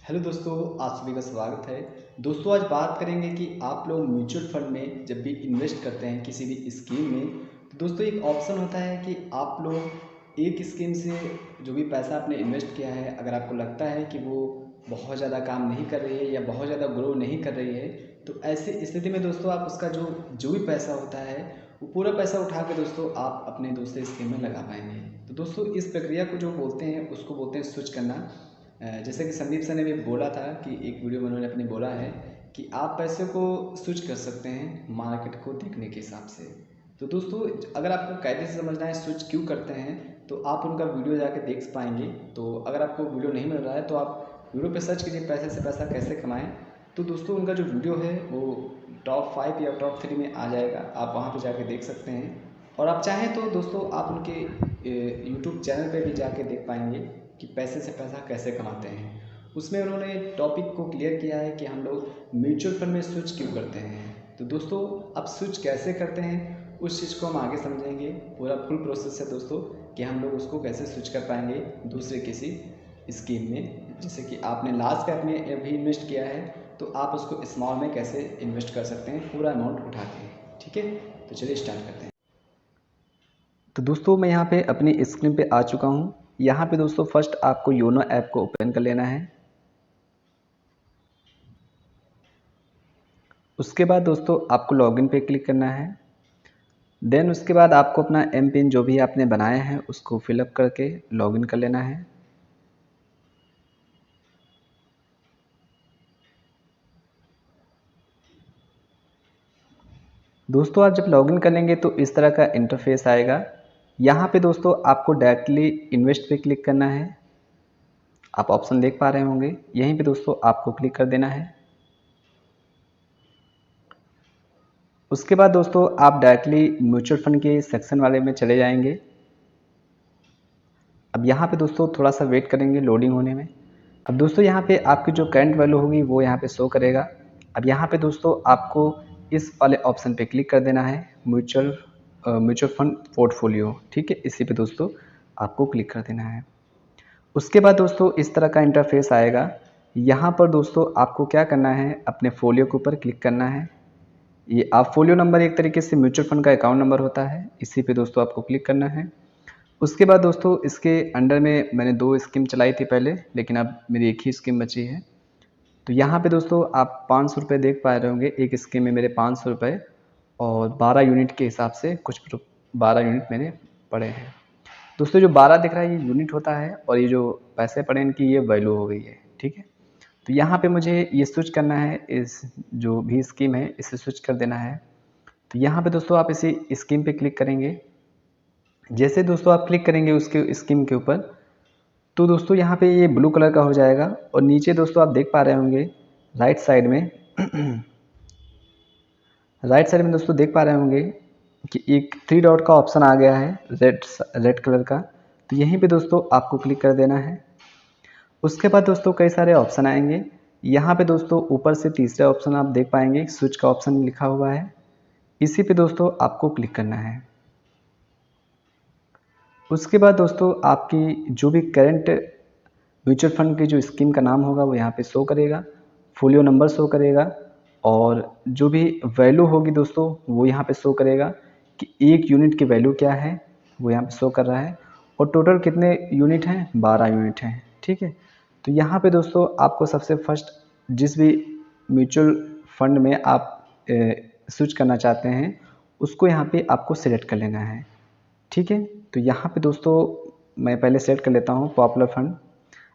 Hello दोस्तों, आप सभी का स्वागत है। दोस्तों आज बात करेंगे कि आप लोग म्यूचुअल फंड में जब भी इन्वेस्ट करते हैं किसी भी स्कीम में, तो दोस्तों एक ऑप्शन होता है कि आप लोग एक स्कीम से जो भी पैसा आपने इन्वेस्ट किया है, अगर आपको लगता है कि वो बहुत ज़्यादा काम नहीं कर रही है या बहुत ज़्यादा ग्रो नहीं कर रही है, तो ऐसी स्थिति में दोस्तों आप उसका जो जो भी पैसा होता है वो पूरा पैसा उठा के दोस्तों आप अपने दूसरे स्कीम में लगा पाएंगे। तो दोस्तों इस प्रक्रिया को जो बोलते हैं उसको बोलते हैं स्विच करना। जैसे कि संदीप सर ने भी बोला था कि एक वीडियो में उन्होंने अपने बोला है कि आप पैसे को स्विच कर सकते हैं मार्केट को देखने के हिसाब से। तो दोस्तों अगर आपको कायदे से समझना है स्विच क्यों करते हैं तो आप उनका वीडियो जाके देख पाएंगे। तो अगर आपको वीडियो नहीं मिल रहा है तो आप वीडियो पे सर्च कीजिए पैसे से पैसा कैसे कमाएं। तो दोस्तों उनका जो वीडियो है वो टॉप 5 या टॉप 3 में आ जाएगा, आप वहाँ पे जाके देख सकते हैं। और आप चाहें तो दोस्तों आप उनके यूट्यूब चैनल पे भी जाके देख पाएंगे कि पैसे से पैसा कैसे कमाते हैं। उसमें उन्होंने टॉपिक को क्लियर किया है कि हम लोग म्यूचुअल फंड में स्विच क्यों करते हैं। तो दोस्तों अब स्विच कैसे करते हैं उस चीज़ को हम आगे समझेंगे। पूरा फुल प्रोसेस है दोस्तों कि हम लोग उसको कैसे स्विच कर पाएंगे दूसरे किसी स्कीम में। जैसे कि आपने लास्ट कैप में अभी इन्वेस्ट किया है तो आप उसको स्मॉल में कैसे इन्वेस्ट कर सकते हैं पूरा अमाउंट उठा के। ठीक है, तो चलिए स्टार्ट करते हैं। तो दोस्तों मैं यहाँ पे अपनी स्क्रीन पे आ चुका हूँ। यहाँ पे दोस्तों फर्स्ट आपको योनो ऐप को ओपन कर लेना है। उसके बाद दोस्तों आपको लॉगिन पे क्लिक करना है। देन उसके बाद आपको अपना एम पिन जो भी आपने बनाया है उसको फिलअप करके लॉगिन कर लेना है। दोस्तों आप जब लॉगिन कर लेंगे तो इस तरह का इंटरफेस आएगा। यहाँ पे दोस्तों आपको डायरेक्टली इन्वेस्ट पे क्लिक करना है। आप ऑप्शन देख पा रहे होंगे, यहीं पे दोस्तों आपको क्लिक कर देना है। उसके बाद दोस्तों आप डायरेक्टली म्यूचुअल फंड के सेक्शन वाले में चले जाएंगे। अब यहाँ पे दोस्तों थोड़ा सा वेट करेंगे लोडिंग होने में। अब दोस्तों यहाँ पे आपकी जो करंट वैल्यू होगी वो यहाँ पे शो करेगा। अब यहाँ पे दोस्तों आपको इस वाले ऑप्शन पे क्लिक कर देना है, म्यूचुअल फंड पोर्टफोलियो। ठीक है, इसी पे दोस्तों आपको क्लिक कर देना है। उसके बाद दोस्तों इस तरह का इंटरफेस आएगा। यहाँ पर दोस्तों आपको क्या करना है, अपने फोलियो के ऊपर क्लिक करना है। ये आप फोलियो नंबर एक तरीके से म्यूचुअल फंड का अकाउंट नंबर होता है, इसी पे दोस्तों आपको क्लिक करना है। उसके बाद दोस्तों इसके अंडर में मैंने 2 स्कीम चलाई थी पहले, लेकिन अब मेरी एक ही स्कीम बची है। तो यहाँ पे दोस्तों आप 500 रुपये देख पा रहे होंगे, एक स्कीम में मेरे 500 रुपये और 12 यूनिट के हिसाब से कुछ 12 यूनिट मैंने पड़े हैं। दोस्तों जो 12 दिख रहा है ये यूनिट होता है और ये जो पैसे पड़े इनकी ये वैल्यू हो गई है। ठीक है, तो यहाँ पे मुझे ये स्विच करना है, इस जो भी स्कीम है इसे स्विच कर देना है। तो यहाँ पे दोस्तों आप इसी स्कीम पे क्लिक करेंगे। जैसे दोस्तों आप क्लिक करेंगे उसके स्कीम के ऊपर, तो दोस्तों यहाँ पे ये ब्लू कलर का हो जाएगा और नीचे दोस्तों आप देख पा रहे होंगे राइट साइड में राइट साइड में दोस्तों देख पा रहे होंगे कि एक 3 डॉट का ऑप्शन आ गया है रेड कलर का। तो यहीं पे दोस्तों आपको क्लिक कर देना है। उसके बाद दोस्तों कई सारे ऑप्शन आएंगे। यहाँ पे दोस्तों ऊपर से तीसरा ऑप्शन आप देख पाएंगे, स्विच का ऑप्शन लिखा हुआ है, इसी पे दोस्तों आपको क्लिक करना है। उसके बाद दोस्तों आपकी जो भी करंट म्यूचुअल फंड की जो स्कीम का नाम होगा वो यहाँ पे शो करेगा, फोलियो नंबर शो करेगा और जो भी वैल्यू होगी दोस्तों वो यहाँ पे शो करेगा कि एक यूनिट की वैल्यू क्या है, वो यहाँ पे शो कर रहा है। और टोटल कितने यूनिट हैं, 12 यूनिट हैं। ठीक है, तो यहाँ पे दोस्तों आपको सबसे फर्स्ट जिस भी म्यूचुअल फंड में आप स्विच करना चाहते हैं उसको यहाँ पे आपको सिलेक्ट कर लेना है। ठीक है, तो यहाँ पे दोस्तों मैं पहले सेलेक्ट कर लेता हूँ पॉपुलर फंड।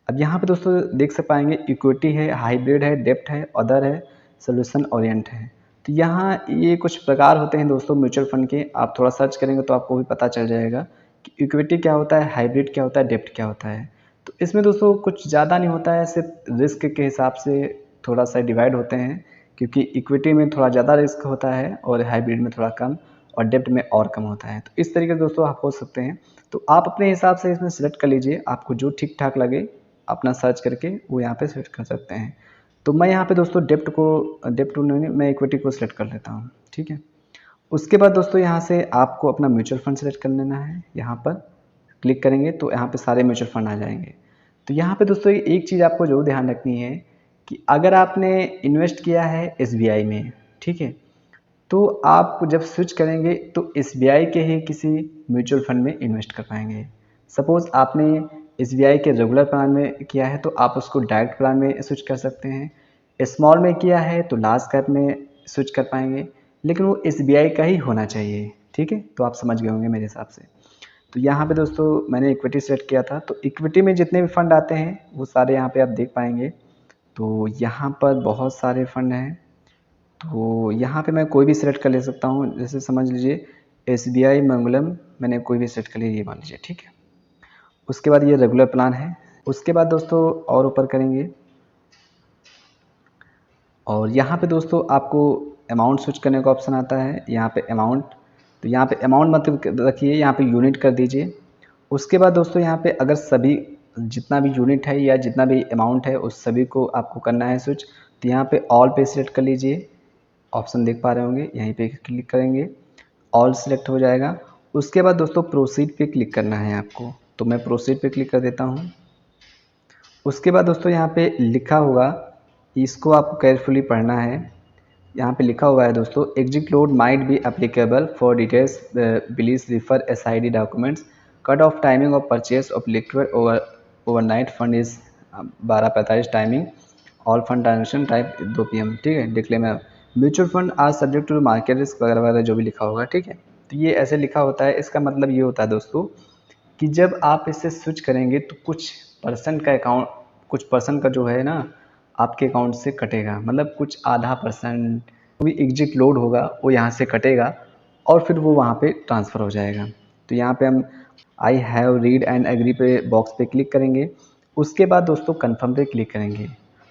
अब यहाँ पे दोस्तों देख सकते पाएंगे इक्विटी है, हाइब्रिड है, डेप्ट है, अदर है, सोल्यूशन ओरिएंट है। तो यहाँ ये कुछ प्रकार होते हैं दोस्तों म्यूचुअल फंड के, आप थोड़ा सर्च करेंगे तो आपको भी पता चल जाएगा कि इक्विटी क्या होता है, हाइब्रिड क्या होता है, डेप्ट क्या होता है। तो इसमें दोस्तों कुछ ज़्यादा नहीं होता है, सिर्फ रिस्क के हिसाब से थोड़ा सा डिवाइड होते हैं, क्योंकि इक्विटी में थोड़ा ज़्यादा रिस्क होता है और हाइब्रिड में थोड़ा कम और डेप्ट में और कम होता है। तो इस तरीके से दोस्तों आप हो सकते हैं। तो आप अपने हिसाब से इसमें सेलेक्ट कर लीजिए, आपको जो ठीक ठाक लगे अपना सर्च करके वो यहाँ पे सेलेक्ट कर सकते हैं। तो मैं यहाँ पे दोस्तों डेप्ट नहीं, मैं इक्विटी को सिलेक्ट कर लेता हूँ। ठीक है, उसके बाद दोस्तों यहाँ से आपको अपना म्यूचुअल फंड सेलेक्ट कर लेना है। यहाँ पर क्लिक करेंगे तो यहाँ पे सारे म्यूचुअल फंड आ जाएंगे। तो यहाँ पे दोस्तों एक चीज़ आपको ज़रूर ध्यान रखनी है कि अगर आपने इन्वेस्ट किया है एसबीआई में, ठीक है, तो आप जब स्विच करेंगे तो एसबीआई के ही किसी म्यूचुअल फंड में इन्वेस्ट कर पाएंगे। सपोज़ आपने एसबीआई के रेगुलर प्लान में किया है तो आप उसको डायरेक्ट प्लान में स्विच कर सकते हैं। स्मॉल में किया है तो लार्ज कैप में स्विच कर पाएंगे, लेकिन वो एसबीआई का ही होना चाहिए। ठीक है, तो आप समझ गए होंगे मेरे हिसाब से। तो यहाँ पे दोस्तों मैंने इक्विटी सेलेक्ट किया था, तो इक्विटी में जितने भी फंड आते हैं वो सारे यहाँ पे आप देख पाएंगे। तो यहाँ पर बहुत सारे फंड हैं, तो यहाँ पे मैं कोई भी सिलेक्ट कर ले सकता हूँ। जैसे समझ लीजिए एसबीआई मंगलम, मैंने कोई भी सेलेक्ट कर लिया, ये मान लीजिए, ठीक है। उसके बाद ये रेगुलर प्लान है। उसके बाद दोस्तों और ऊपर करेंगे और यहाँ पे दोस्तों आपको अमाउंट स्विच करने का ऑप्शन आता है। यहाँ पे अमाउंट, तो यहाँ पे अमाउंट मत रखिए, यहाँ पे यूनिट कर दीजिए। उसके बाद दोस्तों यहाँ पे अगर सभी जितना भी यूनिट है या जितना भी अमाउंट है उस सभी को आपको करना है स्विच, तो यहाँ पे ऑल पे सिलेक्ट कर लीजिए। ऑप्शन देख पा रहे होंगे, यहीं पे क्लिक करेंगे, ऑल सिलेक्ट हो जाएगा। उसके बाद दोस्तों प्रोसीड पे क्लिक करना है आपको, तो मैं प्रोसीड पे क्लिक कर देता हूँ। उसके बाद दोस्तों यहाँ पे लिखा होगा, इसको आपको केयरफुली पढ़ना है। यहाँ पे लिखा हुआ है दोस्तों, exit load might be applicable for details please refer SID documents, cut off timing of purchase of liquid overnight fund is 12:45 timing, all fund transaction type 2 PM, ठीक है। Disclaimer, mutual fund are subject to market risk वगैरह वगैरह जो भी लिखा होगा, ठीक है। तो ये ऐसे लिखा होता है। इसका मतलब ये होता है दोस्तों कि जब आप इसे स्विच करेंगे तो कुछ परसेंट का जो है ना आपके अकाउंट से कटेगा, मतलब कुछ आधा परसेंट भी एग्जिट लोड होगा वो यहाँ से कटेगा और फिर वो वहाँ पे ट्रांसफ़र हो जाएगा। तो यहाँ पे हम I have read and agree पे बॉक्स पे क्लिक करेंगे। उसके बाद दोस्तों कन्फर्म पे क्लिक करेंगे।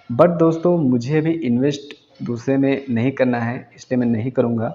बट दोस्तों मुझे अभी इन्वेस्ट दूसरे में नहीं करना है, इसलिए मैं नहीं करूँगा।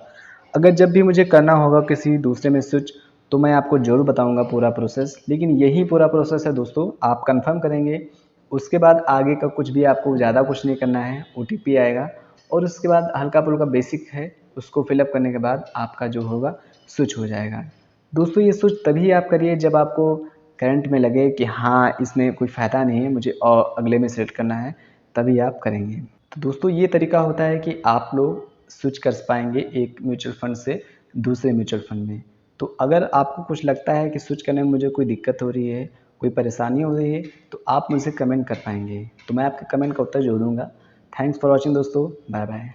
अगर जब भी मुझे करना होगा किसी दूसरे में स्विच तो मैं आपको ज़रूर बताऊंगा पूरा प्रोसेस, लेकिन यही पूरा प्रोसेस है दोस्तों। आप कंफर्म करेंगे, उसके बाद आगे का कुछ भी आपको ज़्यादा कुछ नहीं करना है। ओटीपी आएगा और उसके बाद हल्का फुल्का बेसिक है, उसको फिलअप करने के बाद आपका जो होगा स्विच हो जाएगा। दोस्तों ये स्विच तभी आप करिए जब आपको करंट में लगे कि हाँ इसमें कोई फ़ायदा नहीं है, मुझे और अगले में सेलेक्ट करना है, तभी आप करेंगे। तो दोस्तों ये तरीका होता है कि आप लोग स्विच कर पाएंगे एक म्यूचुअल फंड से दूसरे म्यूचुअल फंड में। तो अगर आपको कुछ लगता है कि स्विच करने में मुझे कोई दिक्कत हो रही है, कोई परेशानी हो रही है, तो आप मुझसे कमेंट कर पाएंगे, तो मैं आपके कमेंट का उत्तर ज़रूर दूँगा। थैंक्स फॉर वॉचिंग दोस्तों, बाय बाय।